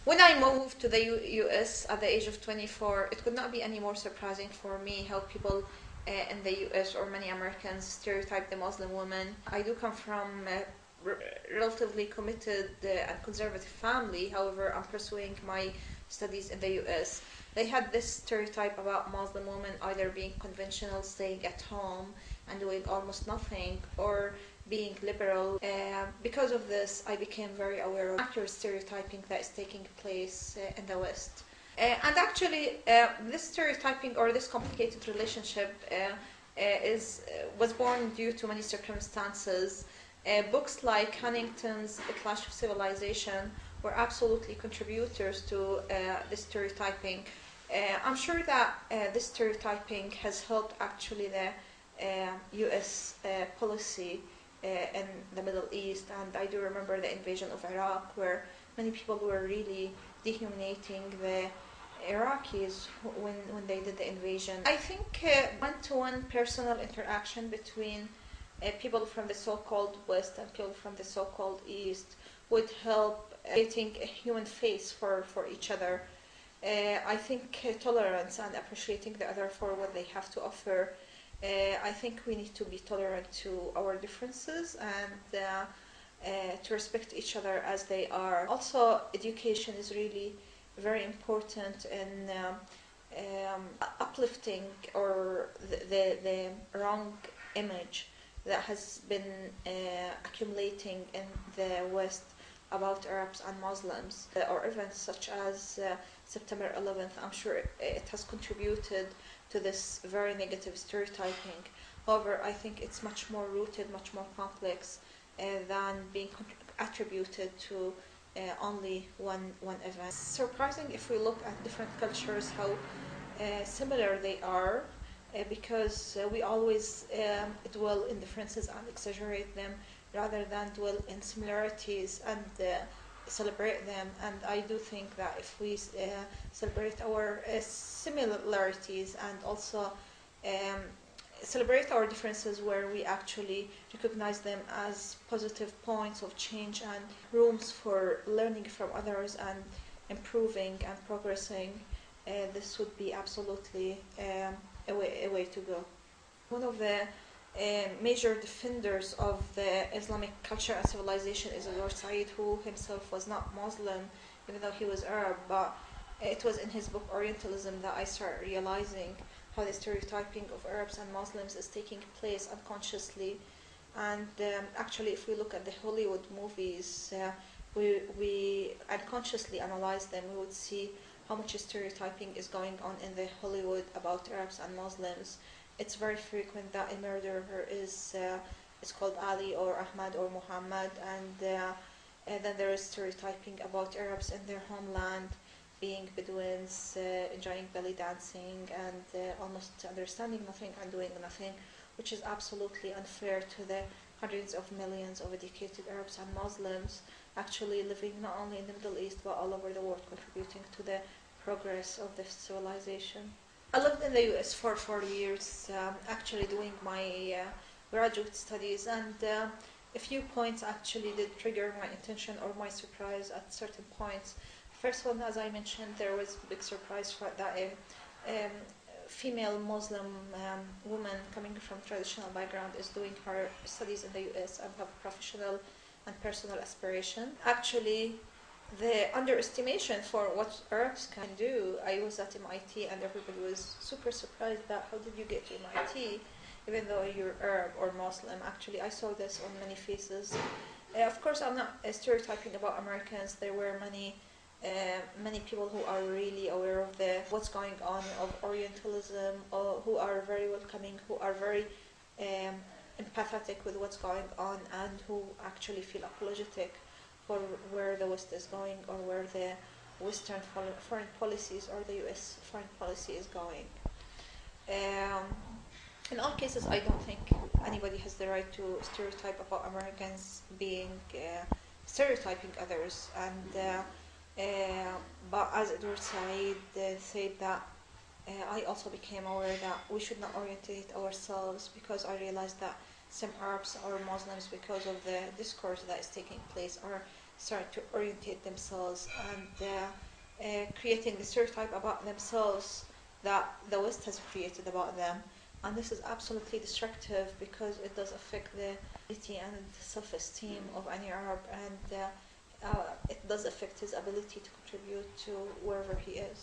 When I moved to the US at the age of 24, it could not be any more surprising for me how people in the US or many Americans stereotype the Muslim woman. I do come from a relatively committed and conservative family. However, I'm pursuing my studies in the US. They had this stereotype about Muslim women either being conventional, staying at home and doing almost nothing, or being liberal. Because of this, I became very aware of accurate stereotyping that is taking place in the West. And actually, this stereotyping or this complicated relationship was born due to many circumstances. Books like Huntington's A Clash of Civilization were absolutely contributors to this stereotyping. I'm sure that this stereotyping has helped actually the US policy in the Middle East, and I do remember the invasion of Iraq, where many people were really dehumanizing the Iraqis when they did the invasion. I think one-to-one personal interaction between people from the so-called West and people from the so-called East would help getting a human face for each other. I think tolerance and appreciating the other for what they have to offer. I think we need to be tolerant to our differences and to respect each other as they are. Also, education is really very important in uplifting or the wrong image that has been accumulating in the West about Arabs and Muslims, or events such as September 11th. I'm sure it has contributed to this very negative stereotyping. However, I think it's much more rooted, much more complex than being attributed to only one event. It's surprising if we look at different cultures how similar they are, because we always dwell in differences and exaggerate them rather than dwell in similarities and celebrate them. And I do think that if we celebrate our similarities and also celebrate our differences where we actually recognize them as positive points of change and rooms for learning from others and improving and progressing, this would be absolutely a way to go. One of the major defenders of the Islamic culture and civilization is Lord Said, who himself was not Muslim, even though he was Arab. But it was in his book Orientalism that I started realizing how the stereotyping of Arabs and Muslims is taking place unconsciously. And actually, if we look at the Hollywood movies, we unconsciously analyze them, we would see how much stereotyping is going on in the Hollywood about Arabs and Muslims. It's very frequent that a murderer is called Ali or Ahmad or Muhammad, and then there is stereotyping about Arabs in their homeland being Bedouins, enjoying belly dancing and almost understanding nothing and doing nothing, which is absolutely unfair to the hundreds of millions of educated Arabs and Muslims actually living not only in the Middle East but all over the world, contributing to the progress of this civilization. I lived in the US for 4 years, actually doing my graduate studies, and a few points actually did trigger my attention or my surprise at certain points. First one, as I mentioned, there was a big surprise for that a female Muslim woman coming from traditional background is doing her studies in the US and have professional and personal aspiration. Actually, the underestimation for what Arabs can do. I was at MIT and everybody was super surprised that how did you get to MIT even though you're Arab or Muslim. Actually, I saw this on many faces. Of course, I'm not stereotyping about Americans. There were many people who are really aware of what's going on of Orientalism, or who are very welcoming, who are very empathetic with what's going on, and who actually feel apologetic for where the West is going or where the Western foreign policies or the US foreign policy is going. In all cases, I don't think anybody has the right to stereotype about Americans being stereotyping others. And but as Edward Said said that, I also became aware that we should not orientate ourselves, because I realized that some Arabs or Muslims, because of the discourse that is taking place, are starting to orientate themselves and creating the stereotype about themselves that the West has created about them. And this is absolutely destructive because it does affect the ability and self-esteem of any Arab, and it does affect his ability to contribute to wherever he is.